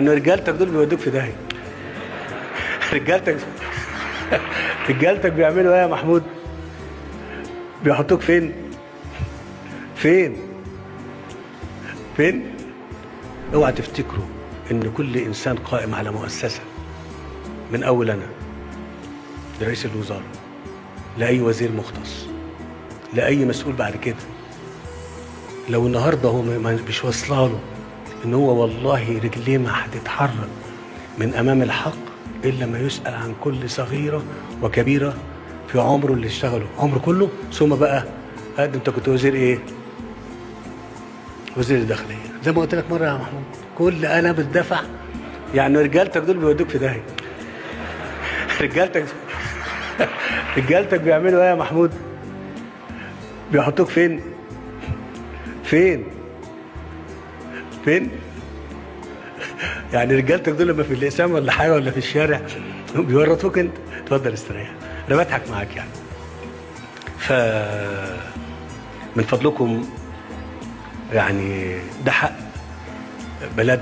ان رجالتك دول بيودوك في داهيه. رجالتك رجالتك بيعملوا ايه يا محمود؟ بيحطوك فين؟ فين؟ فين؟ اوعى تفتكروا ان كل انسان قائم على مؤسسه، من اول انا لرئيس الوزراء، لاي وزير مختص، لاي مسؤول بعد كده، لو النهارده هو مش واصله له ان هو والله رجليه ما هتتحرك من امام الحق الا ما يسال عن كل صغيره وكبيره في عمره اللي اشتغله عمره كله. ثم بقى انت كنت وزير ايه؟ وزير الداخليه. زي ما قلت لك مره يا محمود، كل انا بتدفع. يعني رجالتك دول بيودوك في داهيه. رجالتك بيعملوا ايه يا محمود؟ بيحطوك فين؟ فين؟ فين؟ يعني رجالتك دول لما في الاقسام ولا حاجه ولا في الشارع بيورطوك انت. اتفضل استريح، انا بضحك معاك يعني. من فضلكم يعني ده حق بلد.